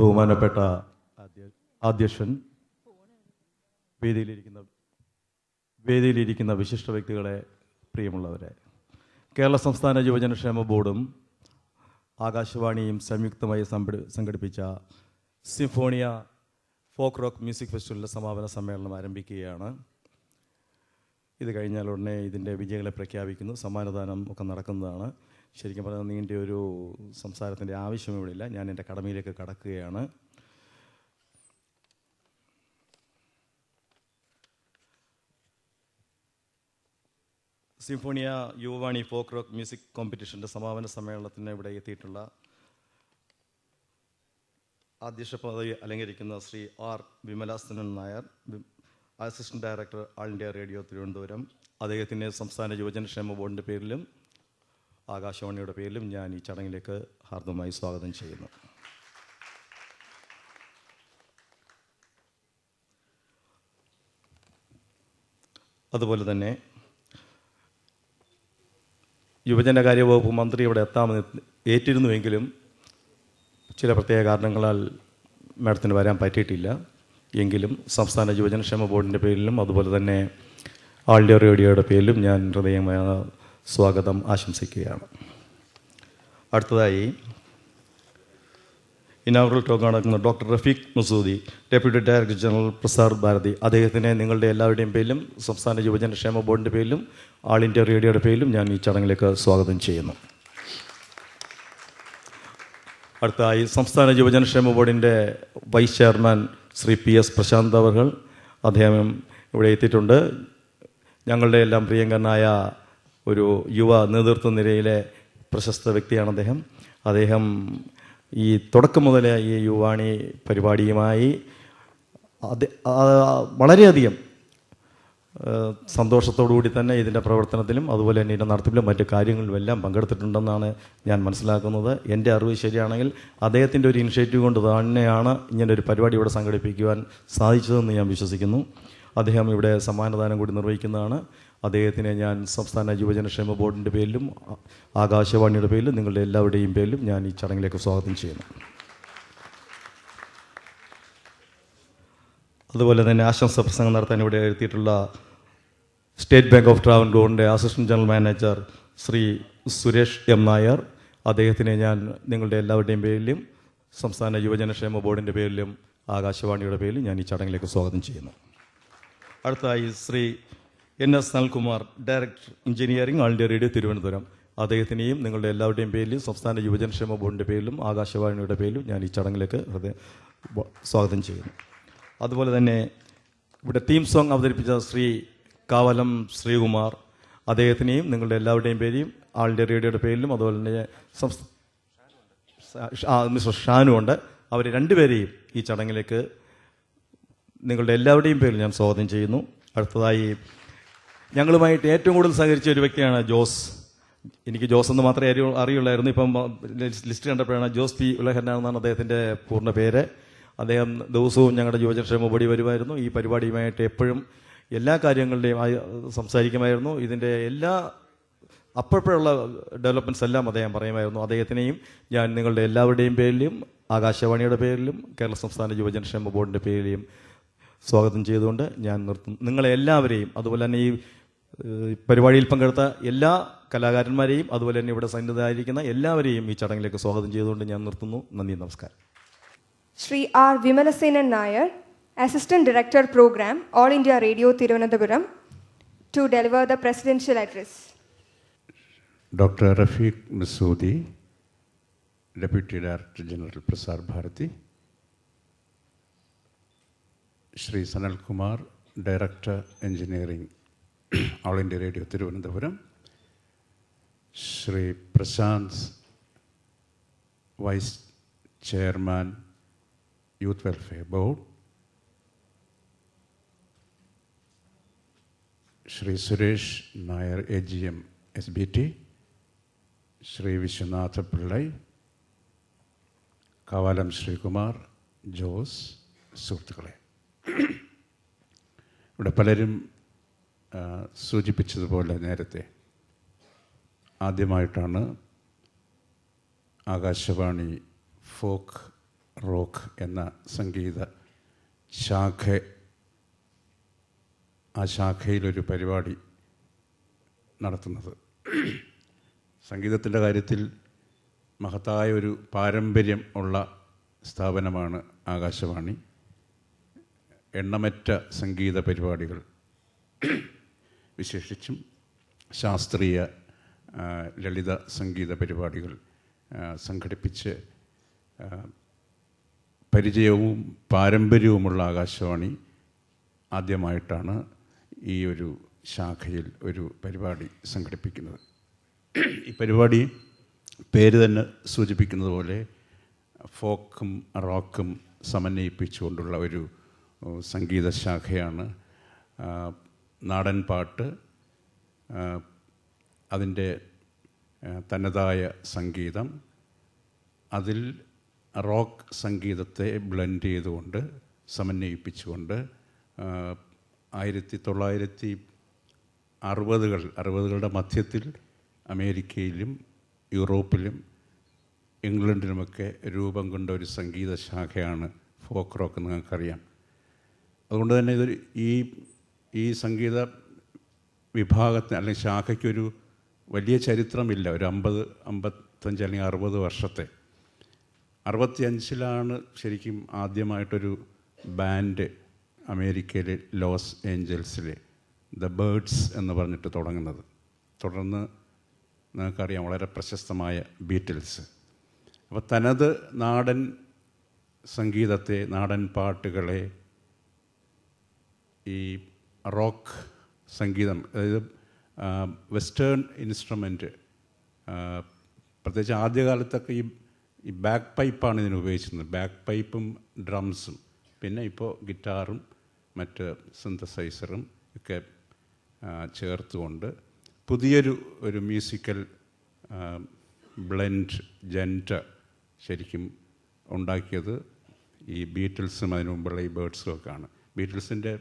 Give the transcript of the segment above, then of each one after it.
ബഹുമാനപ്പെട്ട അധ്യക്ഷൻ, വേദിയിലിരിക്കുന്ന വിശിഷ്ട വ്യക്തികളെ, പ്രിയമുള്ളവരെ, കേരള സംസ്ഥാന യുവജനക്ഷേമ ബോർഡും ആകാശവാണിയും സംയുക്തമായി സംഘടിപ്പിച്ച സിംഫോണിയ ഫോക്ക് റോക്ക് മ്യൂസിക് ഫെസ്റ്റിവലിൻ്റെ സമാപന സമ്മേളനം ആരംഭിക്കുകയാണ്. ഇത് കഴിഞ്ഞാൽ ഉടനെ ഇതിൻ്റെ വിജയികളെ പ്രഖ്യാപിക്കുന്നു, സമ്മാനദാനം ഒക്കെ നടക്കുന്നതാണ്. ശരിക്കും പറഞ്ഞാൽ നീണ്ട ഒരു സംസാരത്തിൻ്റെ ആവശ്യം ഇവിടെയില്ല. ഞാൻ എൻ്റെ കടമയിലേക്ക് കടക്കുകയാണ്. Symphonia Yuvavani folk rock music കോമ്പറ്റീഷൻ്റെ സമാപന സമ്മേളനത്തിന് ഇവിടെ എത്തിയിട്ടുള്ള അധ്യക്ഷ പദവി അലങ്കരിക്കുന്ന Shri R Vimalasanan Nair, assistant director All India Radio Thiruvananthapuram, അദ്ദേഹത്തിൻ്റെ സംസ്ഥാന യുവജനക്ഷേമ ബോർഡിൻ്റെ പേരിലും ആകാശവാണിയുടെ പേരിലും ഞാൻ ഈ ചടങ്ങിലേക്ക് ഹാർദവമായി സ്വാഗതം ചെയ്യുന്നു. അതുപോലെ തന്നെ യുവജനകാര്യ വകുപ്പ് മന്ത്രി ഇവിടെ എത്താമെന്ന് ഏറ്റിരുന്നുവെങ്കിലും ചില പ്രത്യേക കാരണങ്ങളാൽ മാഡത്തിന് വരാൻ പറ്റിയിട്ടില്ല. എങ്കിലും സംസ്ഥാന യുവജനക്ഷേമ ബോർഡിൻ്റെ പേരിലും അതുപോലെ തന്നെ ആൾ ഇന്ത്യ റേഡിയോയുടെ പേരിലും ഞാൻ ഹൃദയമായ സ്വാഗതം ആശംസിക്കുകയാണ്. അടുത്തതായി ഇനാഗുറൽ ടോക്ക് നടക്കുന്ന doctor Rafeeq Masoodi, deputy director general Prasar Bharati, അദ്ദേഹത്തിനെ നിങ്ങളുടെ എല്ലാവരുടെയും പേരിലും സംസ്ഥാന യുവജനക്ഷേമ ബോർഡിൻ്റെ പേരിലും ആൾ ഇന്ത്യ റേഡിയോയുടെ പേരിലും ഞാൻ ഈ ചടങ്ങിലേക്ക് സ്വാഗതം ചെയ്യുന്നു. അടുത്തതായി സംസ്ഥാന യുവജനക്ഷേമ ബോർഡിൻ്റെ vice chairman Shri PS Prasanth അവർ, അദ്ദേഹം ഇവിടെ എത്തിയിട്ടുണ്ട്. ഞങ്ങളുടെ എല്ലാം പ്രിയങ്കരനായ ഒരു യുവ നേതൃത്വ നിരയിലെ പ്രശസ്ത വ്യക്തിയാണ് അദ്ദേഹം ഈ തുടക്കം മുതലേ ഈ യുവാണി പരിപാടിയുമായി വളരെയധികം സന്തോഷത്തോടുകൂടി തന്നെ ഇതിൻ്റെ പ്രവർത്തനത്തിലും അതുപോലെ തന്നെ ഇതിൻ്റെ നടത്തിപ്പിലും മറ്റു കാര്യങ്ങളിലുമെല്ലാം പങ്കെടുത്തിട്ടുണ്ടെന്നാണ് ഞാൻ മനസ്സിലാക്കുന്നത്. എൻ്റെ അറിവ് ശരിയാണെങ്കിൽ അദ്ദേഹത്തിൻ്റെ ഒരു ഇനിഷ്യേറ്റീവ് കൊണ്ട് തന്നെയാണ് ഇങ്ങനൊരു പരിപാടി ഇവിടെ സംഘടിപ്പിക്കുവാൻ സാധിച്ചതെന്ന് ഞാൻ വിശ്വസിക്കുന്നു. അദ്ദേഹം ഇവിടെ സമ്മാനദാനം കൂടി നിർവഹിക്കുന്നതാണ്. അദ്ദേഹത്തിനെ ഞാൻ സംസ്ഥാന യുവജനക്ഷേമ ബോർഡിൻ്റെ പേരിലും ആകാശവാണിയുടെ പേരിലും നിങ്ങളുടെ എല്ലാവരുടെയും പേരിലും ഞാൻ ഈ ചടങ്ങിലേക്ക് സ്വാഗതം ചെയ്യുന്നു. അതുപോലെ തന്നെ ആശംസ പ്രസംഗം നടത്താൻ ഇവിടെ എത്തിയിട്ടുള്ള സ്റ്റേറ്റ് ബാങ്ക് ഓഫ് ട്രാവൻകൂറിൻ്റെ assistant general manager Shri Suresh M. Nair, അദ്ദേഹത്തിനെ ഞാൻ നിങ്ങളുടെ എല്ലാവരുടെയും പേരിലും സംസ്ഥാന യുവജനക്ഷേമ ബോർഡിൻ്റെ പേരിലും ആകാശവാണിയുടെ പേരിലും ഞാൻ ഈ ചടങ്ങിലേക്ക് സ്വാഗതം ചെയ്യുന്നു. അടുത്തതായി Shri NS Sanalkumar, director engineering, All India Radio Thiruvananthapuram, അദ്ദേഹത്തിനെയും നിങ്ങളുടെ എല്ലാവരുടെയും പേരിലും സംസ്ഥാന യുവജനക്ഷേമ ബോർഡിൻ്റെ പേരിലും ആകാശവാണിയുടെ പേരിലും ഞാൻ ഈ ചടങ്ങിലേക്ക് സ്വാഗതം ചെയ്യുന്നു. അതുപോലെ തന്നെ ഇവിടെ തീം സോങ് അവതരിപ്പിച്ച ശ്രീ കാവലം ശ്രീകുമാർ, അദ്ദേഹത്തിനെയും നിങ്ങളുടെ എല്ലാവരുടെയും പേരിലും ആൾ ഇന്ത്യ റേഡിയോയുടെ പേരിലും അതുപോലെ തന്നെ മിസ്റ്റർ ഷാനു ഉണ്ട്, അവർ രണ്ടുപേരെയും ഈ ചടങ്ങിലേക്ക് നിങ്ങളുടെ എല്ലാവരുടെയും പേരിൽ ഞാൻ സ്വാഗതം ചെയ്യുന്നു. അടുത്തതായി ഞങ്ങളുമായിട്ട് ഏറ്റവും കൂടുതൽ സഹകരിച്ച ഒരു വ്യക്തിയാണ് ജോസ്. എനിക്ക് ജോസ് എന്ന് മാത്രമേ അറിയുള്ളായിരുന്നു. ഇപ്പം ലിസ്റ്റ് കണ്ടപ്പോഴാണ് ജോസ് P. ഉലഹന്നാണെന്നാണ് അദ്ദേഹത്തിൻ്റെ പൂർണ്ണ പേര്. അദ്ദേഹം ദിവസവും ഞങ്ങളുടെ യുവജനക്ഷേമ ബോർഡിൽ വരുമായിരുന്നു. ഈ പരിപാടിയുമായിട്ട് എപ്പോഴും എല്ലാ കാര്യങ്ങളുടെയും സംസാരിക്കുമായിരുന്നു. ഇതിൻ്റെ എല്ലാ അപ്പോഴുള്ള ഡെവലപ്മെൻറ്റ്സ് എല്ലാം അദ്ദേഹം പറയുമായിരുന്നു. അദ്ദേഹത്തിനെയും ഞാൻ നിങ്ങളുടെ എല്ലാവരുടെയും പേരിലും ആകാശവാണിയുടെ പേരിലും കേരള സംസ്ഥാന യുവജനക്ഷേമ ബോർഡിൻ്റെ പേരിലും സ്വാഗതം ചെയ്തുകൊണ്ട് ഞാൻ നിർത്തുന്നു. നിങ്ങളെ എല്ലാവരെയും അതുപോലെ തന്നെ ഈ പരിപാടിയിൽ പങ്കെടുത്ത എല്ലാ കലാകാരന്മാരെയും അതുപോലെ തന്നെ ഇവിടെ സന്നിഹിതരായിരിക്കുന്ന എല്ലാവരെയും ഈ ചടങ്ങിലേക്ക് സ്വാഗതം ചെയ്തുകൊണ്ട് ഞാൻ നിർത്തുന്നു. നന്ദി, നമസ്കാരം. Shri R. Vimalasenan Nair, Assistant Director Program, All India Radio Tirunelveli, to deliver the presidential address. Dr. Rafiq Masoodi, Deputy Director General Prasar Bharati, Shri Sanal Kumar, Director Engineering, All India Radio Tirunelveli, Shri Prashant, Vice Chairman, Youth Welfare Board, Shri Suresh Nair, AGM, SBT, Shri Vishwanatha Pillai, Kavalam Shri Kumar, Jose, സുഹൃത്തുക്കളെ, ഇവിടെ പലരും സൂചിപ്പിച്ചതുപോലെ നേരത്തെ ആദ്യമായിട്ടാണ് Akashvani folk rock എന്ന സംഗീത ആ ശാഖയിലൊരു പരിപാടി നടത്തുന്നത്. സംഗീതത്തിൻ്റെ കാര്യത്തിൽ മഹത്തായ ഒരു പാരമ്പര്യം ഉള്ള സ്ഥാപനമാണ് ആകാശവാണി. എണ്ണമറ്റ സംഗീത പരിപാടികൾ, വിശേഷിച്ചും ശാസ്ത്രീയ ലളിത സംഗീത പരിപാടികൾ സംഘടിപ്പിച്ച് പരിചയവും പാരമ്പര്യവുമുള്ള ആകാശവാണി ആദ്യമായിട്ടാണ് ഈ ഒരു ശാഖയിൽ ഒരു പരിപാടി സംഘടിപ്പിക്കുന്നത്. ഈ പരിപാടി പേര് തന്നെ സൂചിപ്പിക്കുന്നത് പോലെ ഫോക്കും റോക്കും സമന്വയിപ്പിച്ചുകൊണ്ടുള്ള ഒരു സംഗീത ശാഖയാണ്. നാടൻ പാട്ട്, അതിൻ്റെ തനതായ സംഗീതം, അതിൽ റോക്ക് സംഗീതത്തെ ബ്ലെൻഡ് ചെയ്തുകൊണ്ട് സമന്വയിപ്പിച്ചുകൊണ്ട് 1960കളുടെ മധ്യത്തിൽ അമേരിക്കയിലും യൂറോപ്പിലും ഇംഗ്ലണ്ടിലുമൊക്കെ രൂപം കൊണ്ട ഒരു സംഗീത ശാഖയാണ് ഫോക്ക് റോക്ക് എന്ന് നിങ്ങൾക്കറിയാം. അതുകൊണ്ട് തന്നെ ഈ സംഗീത വിഭാഗത്തിന് അല്ലെങ്കിൽ ശാഖയ്ക്കൊരു വലിയ ചരിത്രമില്ല. ഒരു 55 അല്ലെങ്കിൽ 60 വർഷത്തെ. 65ലാണ് ശരിക്കും ആദ്യമായിട്ടൊരു ബാൻഡ് അമേരിക്കയിലെ ലോസ് ഏഞ്ചൽസിലെ ദ ബേർഡ്സ് എന്ന് പറഞ്ഞിട്ട് തുടങ്ങുന്നത്. തുടർന്ന് നിങ്ങൾക്കറിയാം വളരെ പ്രശസ്തമായ ബീറ്റിൽസ്. അപ്പോൾ തനത് നാടൻ സംഗീതത്തെ, നാടൻ പാട്ടുകളെ ഈ റോക്ക് സംഗീതം, അതായത് വെസ്റ്റേൺ ഇൻസ്ട്രുമെൻറ്റ്, പ്രത്യേകിച്ച് ആദ്യകാലത്തൊക്കെ ഈ ബാക്ക് പൈപ്പാണ് ഇതിന് ഉപയോഗിച്ചിരുന്നത്. ബാക്ക് പൈപ്പും ഡ്രംസും, പിന്നെ ഇപ്പോൾ ഗിറ്റാറും മറ്റ് സിന്തസൈസറും ഒക്കെ ചേർത്തുകൊണ്ട് പുതിയൊരു മ്യൂസിക്കൽ ബ്ലെൻഡ് ജെൻറ്റ് ശരിക്കും ഉണ്ടാക്കിയത് ഈ ബീറ്റിൽസും അതിനു മുമ്പുള്ള ഈ ബേർഡ്സും ഒക്കെയാണ്. ബീറ്റിൽസിൻ്റെ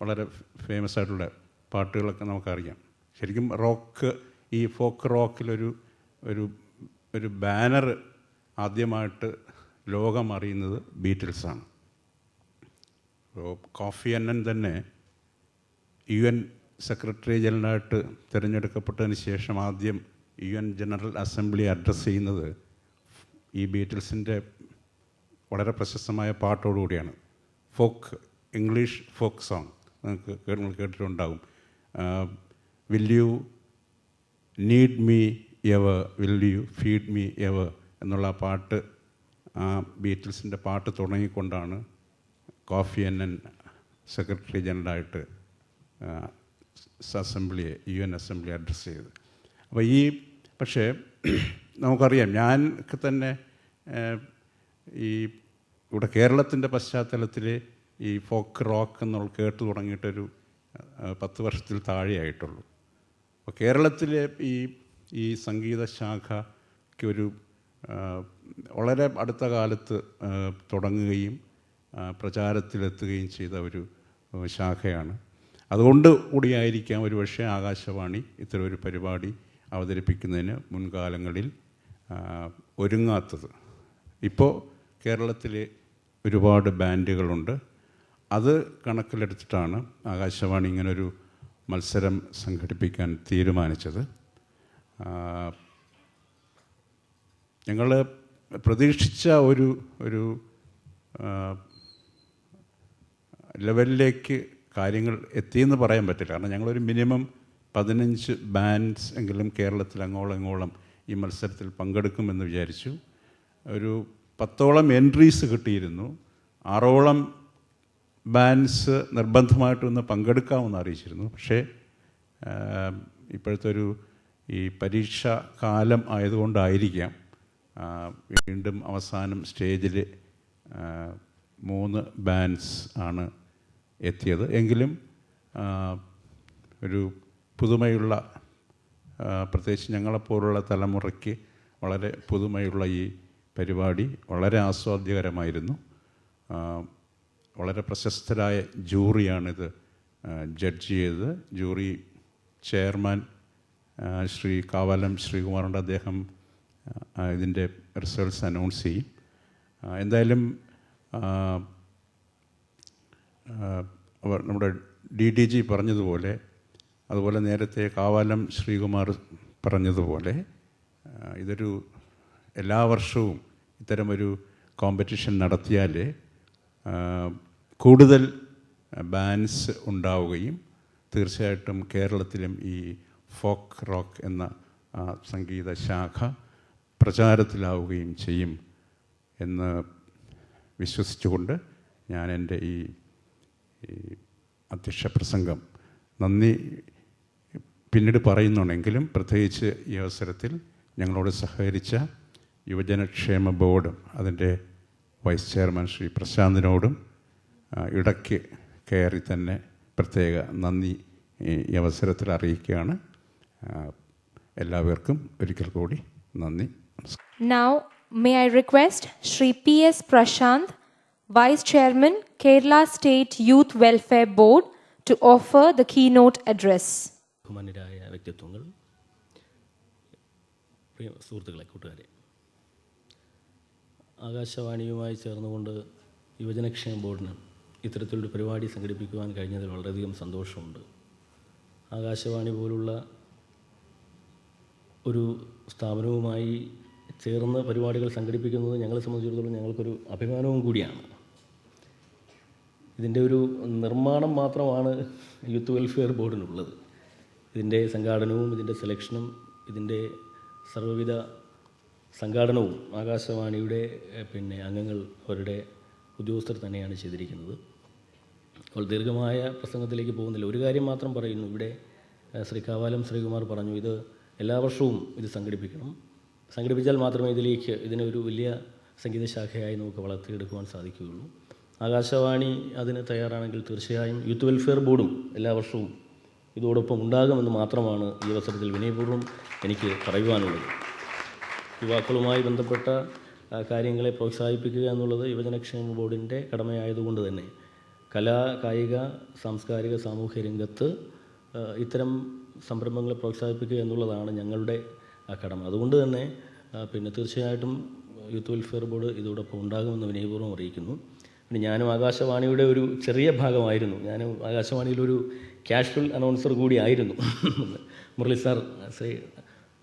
വളരെ ഫേമസ് ആയിട്ടുള്ള പാട്ടുകളൊക്കെ നമുക്കറിയാം. ശരിക്കും റോക്ക്, ഈ ഫോക്ക് റോക്കിലൊരു ഒരു ബാനർ ആദ്യമായിട്ട് ലോകം അറിയുന്നത് ബീറ്റിൽസാണ്. കോഫി അന്നൻ തന്നെ UN സെക്രട്ടറി ജനറലായിട്ട് തിരഞ്ഞെടുക്കപ്പെട്ടതിന് ശേഷം ആദ്യം UN ജനറൽ അസംബ്ലി അഡ്രസ്സ് ചെയ്യുന്നത് ഈ ബീറ്റിൽസിൻ്റെ വളരെ പ്രശസ്തമായ പാട്ടോടുകൂടിയാണ്. ഫോക്ക്, ഇംഗ്ലീഷ് ഫോക്ക് സോങ് നിങ്ങൾ കേട്ടിട്ടുണ്ടാകും. Will you need me ever, will you feed me ever എന്നുള്ള പാട്ട്, ആ ബീറ്റിൽസിൻ്റെ പാട്ട് തുടങ്ങിക്കൊണ്ടാണ് കോഫി അന്നൻ സെക്രട്ടറി ജനറലായിട്ട് UN അസംബ്ലി അഡ്രസ്സ് ചെയ്തത്. അപ്പോൾ പക്ഷേ നമുക്കറിയാം, ഞാൻ തന്നെ ഇവിടെ കേരളത്തിൻ്റെ പശ്ചാത്തലത്തിൽ ഈ ഫോക്ക് റോക്ക് എന്നുള്ള കേട്ട് തുടങ്ങിയിട്ടൊരു 10 വർഷത്തിൽ താഴെയായിട്ടുള്ളൂ. അപ്പോൾ കേരളത്തിലെ ഈ സംഗീത ശാഖയ്ക്ക് വളരെ അടുത്ത കാലത്ത് തുടങ്ങുകയും പ്രചാരത്തിലെത്തുകയും ചെയ്ത ഒരു ശാഖയാണ്. അതുകൊണ്ട് കൂടിയായിരിക്കാം ഒരുപക്ഷെ ആകാശവാണി ഇത്തരം ഒരു പരിപാടി അവതരിപ്പിക്കുന്നതിന് മുൻകാലങ്ങളിൽ ഒരുങ്ങാത്തത്. ഇപ്പോൾ കേരളത്തിൽ ഒരുപാട് ബാൻഡുകളുണ്ട്. അത് കണക്കിലെടുത്തിട്ടാണ് ആകാശവാണി ഇങ്ങനൊരു മത്സരം സംഘടിപ്പിക്കാൻ തീരുമാനിച്ചത്. ഞങ്ങൾ പ്രതീക്ഷിച്ച ഒരു ലെവലിലേക്ക് കാര്യങ്ങൾ എത്തിയെന്ന് പറയാൻ പറ്റില്ല. കാരണം ഞങ്ങളൊരു മിനിമം 15 ബാൻഡ്സ് എങ്കിലും കേരളത്തിൽ അങ്ങോളം ഈ മത്സരത്തിൽ പങ്കെടുക്കുമെന്ന് വിചാരിച്ചു. ഒരു 10ഓളം എൻട്രീസ് കിട്ടിയിരുന്നു. 6ഓളം ബാൻഡ്സ് നിർബന്ധമായിട്ടും ഒന്ന് പങ്കെടുക്കാമെന്ന് അറിയിച്ചിരുന്നു. പക്ഷേ ഇപ്പോഴത്തെ ഈ പരീക്ഷാ കാലം ആയതുകൊണ്ടായിരിക്കാം വീണ്ടും അവസാനം സ്റ്റേജിൽ 3 ബാൻഡ്സ് ആണ് എത്തിയത്. എങ്കിലും ഒരു പുതുമയുള്ള, പ്രത്യേകിച്ച് ഞങ്ങളെപ്പോലുള്ള തലമുറയ്ക്ക് വളരെ പുതുമയുള്ള ഈ പരിപാടി വളരെ ആസ്വാദ്യകരമായിരുന്നു. വളരെ പ്രശസ്തരായ ജൂറിയാണിത് ജഡ്ജ് ചെയ്തത്. ജൂറി ചെയർമാൻ ശ്രീ കാവാലം ശ്രീകുമാറുണ്ട്. അദ്ദേഹം ഇതിൻ്റെ റിസൾട്ട്സ് അനൗൺസ് ചെയ്യും. എന്തായാലും നമ്മുടെ DDG പറഞ്ഞതുപോലെ, അതുപോലെ നേരത്തെ കാവാലം ശ്രീകുമാർ പറഞ്ഞതുപോലെ, ഇതൊരു എല്ലാ വർഷവും ഇത്തരമൊരു കോമ്പറ്റീഷൻ നടത്തിയാൽ കൂടുതൽ ബാൻഡ്സ് ഉണ്ടാവുകയും തീർച്ചയായിട്ടും കേരളത്തിലും ഈ ഫോക്ക് റോക്ക് എന്ന സംഗീത ശാഖ പ്രചാരത്തിലാവുകയും ചെയ്യും എന്ന് വിശ്വസിച്ചുകൊണ്ട് ഞാൻ എൻ്റെ ഈ അധ്യക്ഷ പ്രസംഗം നന്ദി പിന്നീട് പറയുന്നുണ്ടെങ്കിലും പ്രത്യേകിച്ച് ഈ അവസരത്തിൽ ഞങ്ങളോട് സഹകരിച്ച യുവജനക്ഷേമ ബോർഡും അതിൻ്റെ വൈസ് ചെയർമാൻ ശ്രീ പ്രശാന്തിനോടും ഇടയ്ക്ക് കയറി തന്നെ പ്രത്യേക നന്ദി ഈ അവസരത്തിൽ അറിയിക്കുകയാണ്. എല്ലാവർക്കും ഒരിക്കൽ കൂടി നന്ദി. Now, may I request Shri P.S. Prashant, Vice Chairman, Kerala State Youth Welfare Board, to offer the keynote address. ബഹുമാന്യരായ വ്യക്തിത്വങ്ങൾ, പ്രിയ സുഹൃത്തുക്കളെ, കൂട്ടുകാരെ, ആകാശവാണിയുമായി ചേർന്നുകൊണ്ട് യുവജനക്ഷേമ ബോർഡിന് ഇത്തരത്തിലൊരു പരിപാടി സംഘടിപ്പിക്കുവാൻ കഴിഞ്ഞതിൽ വളരെയധികം സന്തോഷമുണ്ട്. ആകാശവാണി പോലുള്ള ഒരു സ്ഥാപനവുമായി ചേർന്ന് പരിപാടികൾ സംഘടിപ്പിക്കുന്നത് ഞങ്ങളെ സംബന്ധിച്ചിടത്തോളം ഞങ്ങൾക്കൊരു അഭിമാനവും കൂടിയാണ്. ഇതിൻ്റെ ഒരു നിർമ്മാണം മാത്രമാണ് യൂത്ത് വെൽഫെയർ ബോർഡിനുള്ളത്. ഇതിൻ്റെ സംഘാടനവും ഇതിൻ്റെ സെലക്ഷനും ഇതിൻ്റെ സർവ്വവിധ സംഘാടനവും ആകാശവാണിയുടെ അംഗങ്ങൾ, അവരുടെ ഉദ്യോഗസ്ഥർ തന്നെയാണ് ചെയ്തിരിക്കുന്നത്. അപ്പോൾ ദീർഘമായ പ്രസംഗത്തിലേക്ക് പോകുന്നില്ല. ഒരു കാര്യം മാത്രം പറയുന്നു. ഇവിടെ ശ്രീ കാവാലം ശ്രീകുമാർ പറഞ്ഞു, ഇത് എല്ലാ വർഷവും ഇത് സംഘടിപ്പിക്കണം. സംഘടിപ്പിച്ചാൽ മാത്രമേ ഇതിനൊരു വലിയ സംഗീതശാഖയായി നമുക്ക് വളർത്തിയെടുക്കുവാൻ സാധിക്കുകയുള്ളൂ. ആകാശവാണി അതിന് തയ്യാറാണെങ്കിൽ തീർച്ചയായും യൂത്ത് വെൽഫെയർ ബോർഡും എല്ലാ വർഷവും ഇതോടൊപ്പം ഉണ്ടാകുമെന്ന് മാത്രമാണ് ഈ അവസരത്തിൽ വിനയപൂർവ്വം എനിക്ക് പറയുവാനുള്ളത്. യുവാക്കളുമായി ബന്ധപ്പെട്ട കാര്യങ്ങളെ പ്രോത്സാഹിപ്പിക്കുക എന്നുള്ളത് യുവജനക്ഷേമ ബോർഡിൻ്റെ കടമയായതുകൊണ്ട് തന്നെ കലാ, കായിക, സാംസ്കാരിക, സാമൂഹ്യ രംഗത്ത് ഇത്തരം സംരംഭങ്ങളെ പ്രോത്സാഹിപ്പിക്കുക എന്നുള്ളതാണ് ഞങ്ങളുടെ കടമ. അതുകൊണ്ട് തന്നെ തീർച്ചയായിട്ടും യൂത്ത് വെൽഫെയർ ബോർഡ് ഇതോടൊപ്പം ഉണ്ടാകുമെന്ന് വിനയപൂർവ്വം അറിയിക്കുന്നു. പിന്നെ ഞാനും ആകാശവാണിയുടെ ഒരു ചെറിയ ഭാഗമായിരുന്നു. ഞാനും ആകാശവാണിയിലൊരു കാഷ്വൽ അനൗൺസർ കൂടിയായിരുന്നു. മുരളി സാർ,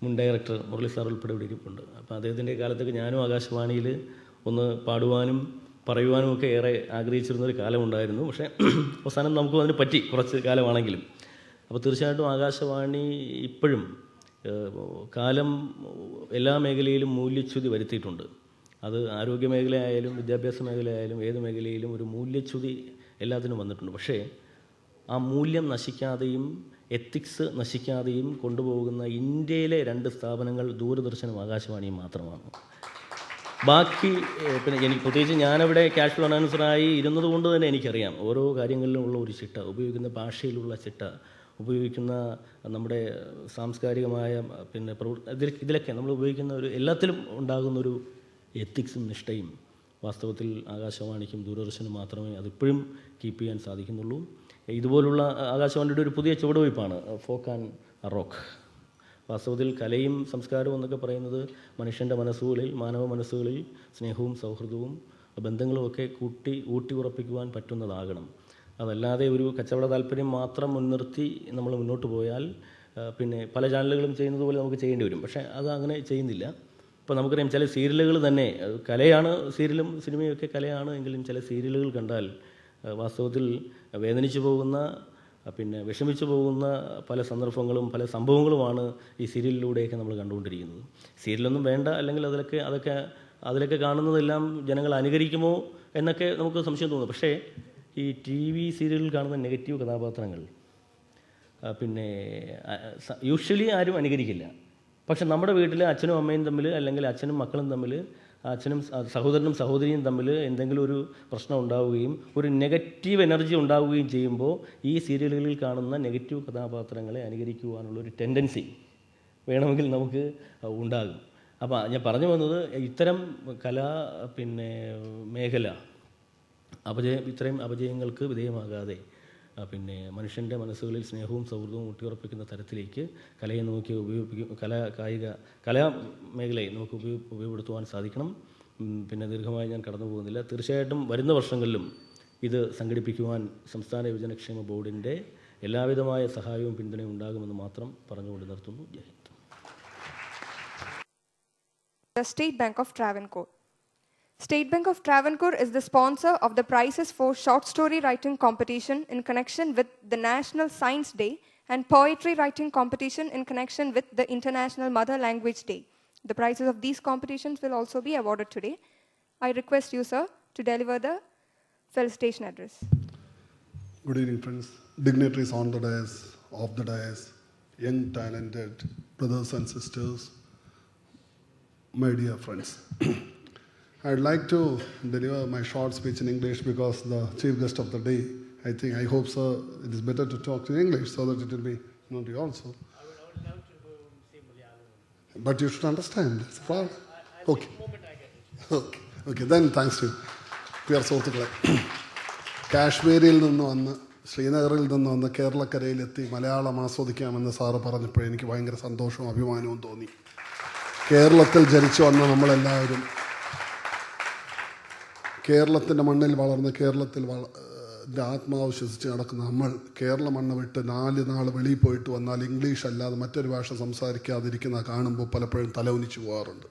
മുൻ ഡയറക്ടർ മുരളി സാർ ഉൾപ്പെടെ ഇവിടെ ഇരിപ്പുണ്ട്. അപ്പോൾ അദ്ദേഹത്തിൻ്റെ കാലത്തൊക്കെ ഞാനും ആകാശവാണിയിൽ ഒന്ന് പാടുവാനും പറയുവാനും ഒക്കെ ഏറെ ആഗ്രഹിച്ചിരുന്നൊരു കാലമുണ്ടായിരുന്നു. പക്ഷേ അവസാനം നമുക്കും അതിന് പറ്റി, കുറച്ച് കാലമാണെങ്കിലും. അപ്പോൾ തീർച്ചയായിട്ടും ആകാശവാണി ഇപ്പോഴും കാലം എല്ലാ മേഖലയിലും മൂല്യച്യുതി വരുത്തിയിട്ടുണ്ട്. അത് ആരോഗ്യ മേഖലയായാലും വിദ്യാഭ്യാസ മേഖലയായാലും ഏത് മേഖലയിലും ഒരു മൂല്യച്യുതി എല്ലാത്തിനും വന്നിട്ടുണ്ട്. പക്ഷേ ആ മൂല്യം നശിക്കാതെയും എത്തിക്സ് നശിക്കാതെയും കൊണ്ടുപോകുന്ന ഇന്ത്യയിലെ 2 സ്ഥാപനങ്ങൾ ദൂരദർശനും ആകാശവാണിയും മാത്രമാണ്. ബാക്കി എനിക്ക് പ്രത്യേകിച്ച് ഞാനവിടെ കാഷ്വൽ അനൗൺസറായി ഇരുന്നത് കൊണ്ട് തന്നെ എനിക്കറിയാം ഓരോ കാര്യങ്ങളിലും ഉള്ള ഒരു ചിട്ട, ഉപയോഗിക്കുന്ന ഭാഷയിലുള്ള ചിട്ട, ഉപയോഗിക്കുന്ന നമ്മുടെ സാംസ്കാരികമായ ഇതിലൊക്കെ നമ്മൾ ഉപയോഗിക്കുന്ന ഒരു എല്ലാത്തിലും ഉണ്ടാകുന്നൊരു എത്തിക്സും നിഷ്ഠയും വാസ്തവത്തിൽ ആകാശവാണിക്കും ദൂരദർശനും മാത്രമേ അതിപ്പോഴും കീപ്പ് ചെയ്യാൻ സാധിക്കുന്നുള്ളൂ. ഇതുപോലുള്ള ആകാശവാണിയുടെ ഒരു പുതിയ ചുവടുവയ്പ്പാണ് ഫോക്ക് ആൻഡ് റോക്ക്. വാസ്തവത്തിൽ കലയും സംസ്കാരവും എന്നൊക്കെ പറയുന്നത് മനുഷ്യൻ്റെ മനസ്സുകളിൽ, മാനവ മനസ്സുകളിൽ സ്നേഹവും സൗഹൃദവും ബന്ധങ്ങളുമൊക്കെ ഊട്ടി ഉറപ്പിക്കുവാൻ പറ്റുന്നതാകണം. അതല്ലാതെ ഒരു കച്ചവട താല്പര്യം മാത്രം മുൻനിർത്തി നമ്മൾ മുന്നോട്ട് പോയാൽ പല ചാനലുകളും ചെയ്യുന്നത് പോലെ നമുക്ക് ചെയ്യേണ്ടി വരും. പക്ഷേ അത് അങ്ങനെ ചെയ്യുന്നില്ല. ഇപ്പോൾ നമുക്കറിയാം ചില സീരിയലുകൾ തന്നെ കലയാണ്, സീരിയലും സിനിമയും ഒക്കെ കലയാണ് എങ്കിലും ചില സീരിയലുകൾ കണ്ടാൽ വാസ്തവത്തിൽ വേദനിച്ചു പോകുന്ന വിഷമിച്ചു പോകുന്ന പല സന്ദർഭങ്ങളും പല സംഭവങ്ങളുമാണ് ഈ സീരിയലിലൂടെയൊക്കെ നമ്മൾ കണ്ടുകൊണ്ടിരിക്കുന്നത്. സീരിയലൊന്നും വേണ്ട, അല്ലെങ്കിൽ അതിലൊക്കെ കാണുന്നതെല്ലാം ജനങ്ങൾ അനുകരിക്കുമോ എന്നൊക്കെ നമുക്ക് സംശയം തോന്നും. പക്ഷേ ഈ TV സീരിയലിൽ കാണുന്ന നെഗറ്റീവ് കഥാപാത്രങ്ങൾ യൂഷ്വലി ആരും അനുകരിക്കില്ല. പക്ഷെ നമ്മുടെ വീട്ടിൽ അച്ഛനും അമ്മയും തമ്മിൽ, അല്ലെങ്കിൽ അച്ഛനും മക്കളും തമ്മിൽ, അച്ഛനും സഹോദരനും സഹോദരിയും തമ്മിൽ എന്തെങ്കിലും ഒരു പ്രശ്നം ഉണ്ടാവുകയും ഒരു നെഗറ്റീവ് എനർജി ഉണ്ടാവുകയും ചെയ്യുമ്പോൾ ഈ സീരിയലുകളിൽ കാണുന്ന നെഗറ്റീവ് കഥാപാത്രങ്ങളെ അനുകരിക്കുവാനുള്ളൊരു ടെൻഡൻസി വേണമെങ്കിൽ നമുക്ക് ഉണ്ടാകും. അപ്പോൾ ഞാൻ പറഞ്ഞു വന്നത്, ഇത്തരം കലാ മേഖല ഇത്രയും അപജയങ്ങൾക്ക് വിധേയമാകാതെ മനുഷ്യൻ്റെ മനസ്സുകളിൽ സ്നേഹവും സൗഹൃദവും ഊട്ടിയുറപ്പിക്കുന്ന തരത്തിലേക്ക് കലയെ നോക്കി കലാ മേഖലയെ നമുക്ക് ഉപയോഗപ്പെടുത്തുവാൻ സാധിക്കണം. പിന്നെ ദീർഘമായി ഞാൻ കടന്നു പോകുന്നില്ല. തീർച്ചയായിട്ടും വരുന്ന വർഷങ്ങളിലും ഇത് സംഘടിപ്പിക്കുവാൻ സംസ്ഥാന യുവജനക്ഷേമ ബോർഡിൻ്റെ എല്ലാവിധമായ സഹായവും പിന്തുണയും ഉണ്ടാകുമെന്ന് മാത്രം പറഞ്ഞുകൊണ്ട് നിർത്തുന്നു. ജയ് Hind. The State Bank of Travancore. State Bank of Travancore is the sponsor of the prizes for short story writing competition in connection with the National Science Day and poetry writing competition in connection with the International Mother Language Day. The prizes of these competitions will also be awarded today. I request you, sir, to deliver the felicitation address. Good evening, friends. Dignitaries on the dais, off the dais, young talented brothers and sisters, my dear friends. I'd like to deliver my short speech in English because the chief guest of the day, I hope, sir, it is better to talk in English so that it will be known to you also. I would love to say Malayalam. But you should understand. It's a problem. Okay. Okay, then thanks to you. Dear സുഹൃത്തുക്കളെ, കാശ്മീരിൽ നിന്ന് വന്ന് ശ്രീനഗറിൽ നിന്ന് വന്ന് കേരളക്കരയിലെത്തി Malayalam ആസ്വദിക്കാമെന്ന് sir പറഞ്ഞപ്പോൾ എനിക്ക് ഭയങ്കര സന്തോഷവും അഭിമാനവും തോന്നി. കേരളത്തിൽ ജനിച്ചു വന്ന നമ്മളെല്ലാവരും കേരളത്തിൻ്റെ മണ്ണിൽ വളർന്ന് കേരളത്തിൽ ആത്മാവ് ശ്വസിച്ച് നടക്കുന്ന നമ്മൾ കേരള മണ്ണ് വിട്ട് 4 നാൾ വെളിയിൽ പോയിട്ട് വന്നാൽ ഇംഗ്ലീഷ് അല്ലാതെ മറ്റൊരു ഭാഷ സംസാരിക്കാതിരിക്കുന്ന കാണുമ്പോൾ പലപ്പോഴും തലകുനിച്ച് പോകാറുണ്ട്.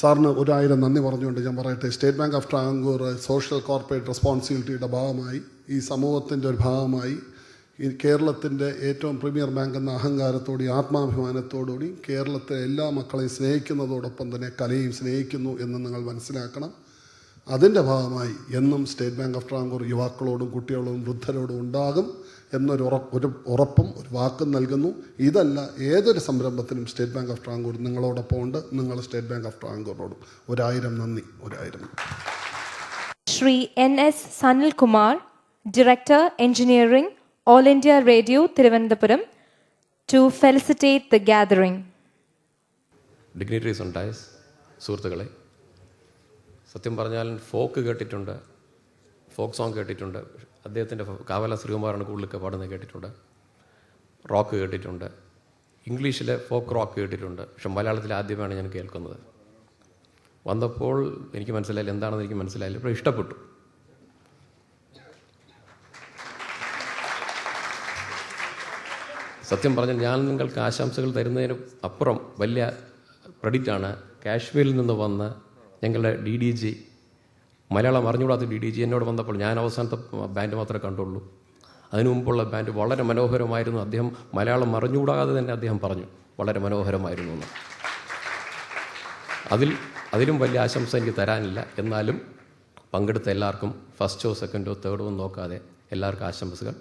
സാറിന് 1000 നന്ദി പറഞ്ഞുകൊണ്ട് ഞാൻ പറയട്ടെ, state bank of Travancore social corporate റെസ്പോൺസിബിലിറ്റിയുടെ ഭാഗമായി, ഈ സമൂഹത്തിൻ്റെ ഒരു ഭാഗമായി, ഈ കേരളത്തിൻ്റെ ഏറ്റവും പ്രീമിയർ ബാങ്ക് എന്ന അഹങ്കാരത്തോടും ആത്മാഭിമാനത്തോടുകൂടി കേരളത്തിലെ എല്ലാ മക്കളെയും സ്നേഹിക്കുന്നതോടൊപ്പം തന്നെ കലയും സ്നേഹിക്കുന്നു എന്ന് നിങ്ങൾ മനസ്സിലാക്കണം. അതിൻ്റെ ഭാഗമായി എന്നും സ്റ്റേറ്റ് ബാങ്ക് ഓഫ് ട്രാവൻകൂർ യുവാക്കളോടും കുട്ടികളോടും വൃദ്ധരോടും ഉണ്ടാകും എന്നൊരു ഉറപ്പും ഒരു വാക്കും നൽകുന്നു. ഇതല്ല ഏതൊരു സംരംഭത്തിനും സ്റ്റേറ്റ് ബാങ്ക് ഓഫ് ട്രാവൻകൂർ നിങ്ങളോടൊപ്പം ഉണ്ട്. നിങ്ങൾ സ്റ്റേറ്റ് ബാങ്ക് ഓഫ് ട്രാവൻകൂറിനോടും 1000 നന്ദി. 1000. Shri N.S. Sanil Kumar, Director, Engineering, All India Radio, Thiruvananthapuram, to felicitate the gathering. Dignitaries on dais, സുഹൃത്തുക്കളെ, സത്യം പറഞ്ഞാൽ ഫോക്ക് കേട്ടിട്ടുണ്ട്, ഫോക്ക് സോങ് കേട്ടിട്ടുണ്ട്, അദ്ദേഹത്തിൻ്റെ കാവല ശ്രീകുമാറാണ് കൂടുതലൊക്കെ പാടുന്നത് കേട്ടിട്ടുണ്ട്, റോക്ക് കേട്ടിട്ടുണ്ട്, ഇംഗ്ലീഷിലെ ഫോക്ക് റോക്ക് കേട്ടിട്ടുണ്ട്. പക്ഷെ മലയാളത്തിൽ ആദ്യമാണ് ഞാൻ കേൾക്കുന്നത്. വന്നപ്പോൾ എനിക്ക് മനസ്സിലായില്ല, എന്താണെന്ന് എനിക്ക് മനസ്സിലായില്ല, ഇപ്പോൾ ഇഷ്ടപ്പെട്ടു. സത്യം പറഞ്ഞാൽ ഞാൻ നിങ്ങൾക്ക് ആശംസകൾ തരുന്നതിന് അപ്പുറം വലിയ ക്രെഡിറ്റാണ് കാശ്മീരിൽ നിന്ന് വന്ന് ഞങ്ങളുടെ DDG, മലയാളം അറിഞ്ഞുകൂടാത്ത DDG എന്നോട് വന്നപ്പോൾ ഞാൻ അവസാനത്തെ ബാൻഡ് മാത്രമേ കണ്ടുള്ളൂ. അതിനു മുമ്പുള്ള ബാൻഡ് വളരെ മനോഹരമായിരുന്നു. അദ്ദേഹം മലയാളം അറിഞ്ഞുകൂടാതെ തന്നെ അദ്ദേഹം പറഞ്ഞു വളരെ മനോഹരമായിരുന്നു എന്ന്. അതിലും വലിയ ആശംസ എനിക്ക് തരാനില്ല. എന്നാലും പങ്കെടുത്ത എല്ലാവർക്കും ഫസ്റ്റോ സെക്കൻഡോ തേർഡോ ഒന്നും നോക്കാതെ എല്ലാവർക്കും ആശംസകൾ.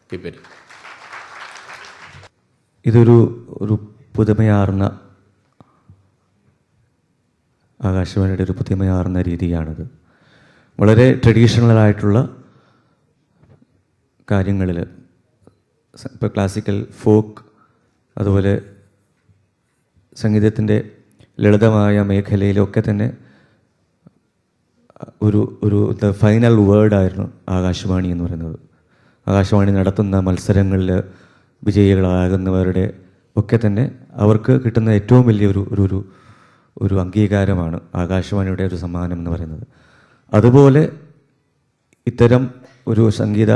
പിപ്പരി ഇതൊരു പുതുമയാർന്ന ആകാശവാണിയുടെ ഒരു പുതുമയാർന്ന രീതിയാണിത്. വളരെ ട്രഡീഷണലായിട്ടുള്ള കാര്യങ്ങളിൽ, ഇപ്പോൾ ക്ലാസിക്കൽ, ഫോക്ക്, അതുപോലെ സംഗീതത്തിൻ്റെ ലളിതമായ മേഖലയിലൊക്കെ തന്നെ ഒരു ഫൈനൽ വേർഡായിരുന്നു ആകാശവാണി എന്ന് പറയുന്നത്. ആകാശവാണി നടത്തുന്ന മത്സരങ്ങളിൽ വിജയികളാകുന്നവരുടെ ഒക്കെ തന്നെ അവർക്ക് കിട്ടുന്ന ഏറ്റവും വലിയൊരു ഒരു അംഗീകാരമാണ് ആകാശവാണിയുടെ ഒരു സമ്മാനം എന്ന് പറയുന്നത്. അതുപോലെ ഇത്തരം ഒരു സംഗീത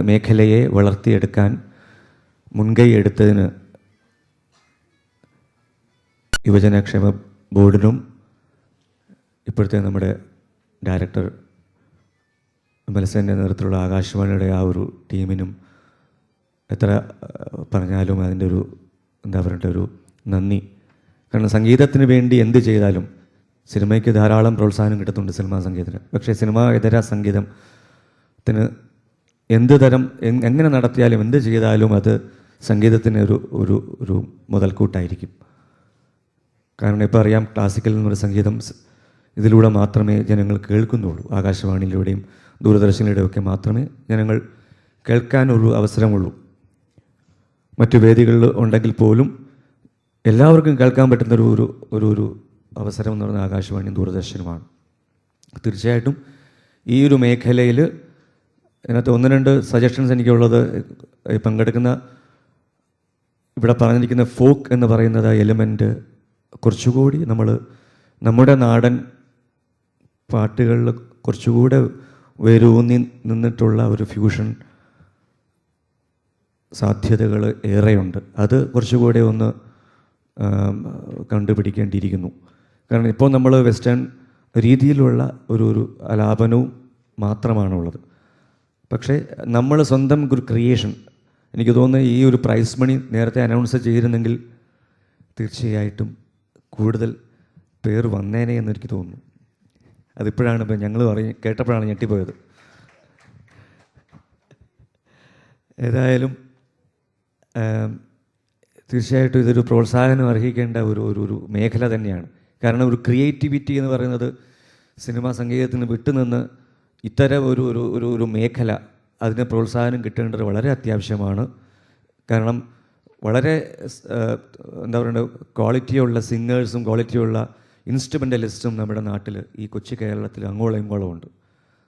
മേഖലയെ വളർത്തിയെടുക്കാൻ മുൻകൈ എടുത്തതിന് യുവജനക്ഷേമ ബോർഡിനും ഇപ്പോഴത്തെ നമ്മുടെ ഡയറക്ടർ വിമലസേൻ്റെ നേതൃത്വത്തിലുള്ള ആകാശവാണിയുടെ ആ ഒരു ടീമിനും എത്ര പറഞ്ഞാലും അതിൻ്റെ ഒരു ഒരു നന്ദി. കാരണം സംഗീതത്തിന് വേണ്ടി എന്ത് ചെയ്താലും, സിനിമയ്ക്ക് ധാരാളം പ്രോത്സാഹനം കിട്ടുന്നുണ്ട് സിനിമാ സംഗീതത്തിന്. പക്ഷേ സിനിമാ ഇതര സംഗീതത്തിന് എങ്ങനെ നടത്തിയാലും എന്ത് ചെയ്താലും അത് സംഗീതത്തിന് ഒരു മുതൽക്കൂട്ടായിരിക്കും. കാരണം ഇപ്പോൾ അറിയാം, ക്ലാസിക്കൽ എന്നൊരു സംഗീതം ഇതിലൂടെ മാത്രമേ ജനങ്ങൾ കേൾക്കുന്നുള്ളൂ. ആകാശവാണിയിലൂടെയും ദൂരദർശനിലൂടെയും ഒക്കെ മാത്രമേ ജനങ്ങൾ കേൾക്കാനൊരു അവസരമുള്ളൂ. മറ്റു വേദികളിൽ ഉണ്ടെങ്കിൽ പോലും എല്ലാവർക്കും കേൾക്കാൻ പറ്റുന്ന ഒരു അവസരം എന്ന് പറയുന്നത് ആകാശവാണിയും ദൂരദർശനുമാണ്. തീർച്ചയായിട്ടും ഈ ഒരു മേഖലയിൽ ഇതിനകത്ത് 1-2 സജഷൻസ് എനിക്കുള്ളത്, പങ്കെടുക്കുന്ന ഇവിടെ പറഞ്ഞിരിക്കുന്ന ഫോക്ക് എന്ന് പറയുന്നത് എലിമെൻറ്റ് കുറച്ചുകൂടി നമ്മുടെ നാടൻ പാട്ടുകളിൽ കുറച്ചുകൂടെ വേരൂന്നി നിന്നിട്ടുള്ള ഒരു ഫ്യൂഷൻ സാധ്യതകൾ ഏറെയുണ്ട്. അത് കുറച്ചുകൂടെ ഒന്ന് കണ്ടുപിടിക്കേണ്ടിയിരിക്കുന്നു. കാരണം ഇപ്പോൾ നമ്മൾ വെസ്റ്റേൺ രീതിയിലുള്ള ഒരു ആലാപനവും മാത്രമാണുള്ളത്. പക്ഷേ നമ്മൾ സ്വന്തം ഒരു ക്രിയേഷൻ, എനിക്ക് തോന്നുന്നു ഈ ഒരു പ്രൈസ് മണി നേരത്തെ അനൗൺസ് ചെയ്തിരുന്നെങ്കിൽ തീർച്ചയായിട്ടും കൂടുതൽ പേർ വന്നേനെ എന്നെനിക്ക് തോന്നുന്നു. അതിപ്പോഴാണ് ഇപ്പം ഞങ്ങൾ കേട്ടപ്പോഴാണ് ഞെട്ടിപ്പോയത്. ഏതായാലും തീർച്ചയായിട്ടും ഇതൊരു പ്രോത്സാഹനം അർഹിക്കേണ്ട ഒരു മേഖല തന്നെയാണ്. കാരണം ഒരു ക്രിയേറ്റിവിറ്റി എന്ന് പറയുന്നത് സിനിമാ സംഗീതത്തിന് വിട്ടുനിന്ന് ഇത്തരം ഒരു മേഖല അതിന് പ്രോത്സാഹനം കിട്ടേണ്ടത് വളരെ അത്യാവശ്യമാണ്. കാരണം വളരെ എന്താ പറയുക, ക്വാളിറ്റിയുള്ള സിംഗേഴ്സും ക്വാളിറ്റിയുള്ള ഇൻസ്ട്രുമെൻ്റലിസ്റ്റും നമ്മുടെ നാട്ടിൽ ഈ കൊച്ചു കേരളത്തിൽ അങ്ങോളം ഇങ്ങോളം ഉണ്ട്.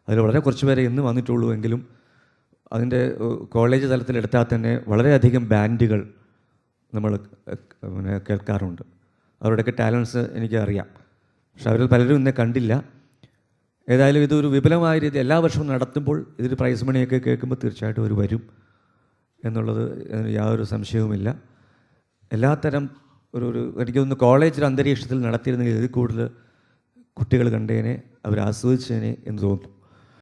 അതിൽ വളരെ കുറച്ച് പേരെ ഇന്ന് വന്നിട്ടുള്ളൂ എങ്കിലും അതിൻ്റെ കോളേജ് തലത്തിലെടുത്താൽ തന്നെ വളരെയധികം ബാൻഡുകൾ നമ്മൾ കേൾക്കാറുണ്ട്. അവരുടെയൊക്കെ ടാലൻസ് എനിക്കറിയാം. പക്ഷെ അവരിൽ പലരും ഇന്നെ കണ്ടില്ല. ഏതായാലും ഇതൊരു വിപുലമായ രീതി എല്ലാ വർഷവും നടത്തുമ്പോൾ ഇതിൽ പ്രൈസ് മണിയൊക്കെ കേൾക്കുമ്പോൾ തീർച്ചയായിട്ടും അവർ വരും എന്നുള്ളത് യാതൊരു സംശയവുമില്ല. എല്ലാത്തരം എനിക്ക് തോന്നുന്നു കോളേജിൽ അന്തരീക്ഷത്തിൽ നടത്തിയിരുന്നെങ്കിൽ ഇതിൽ കൂടുതൽ കുട്ടികൾ കണ്ടേനെ, അവർ ആസ്വദിച്ചേനെ എന്ന് തോന്നുന്നു.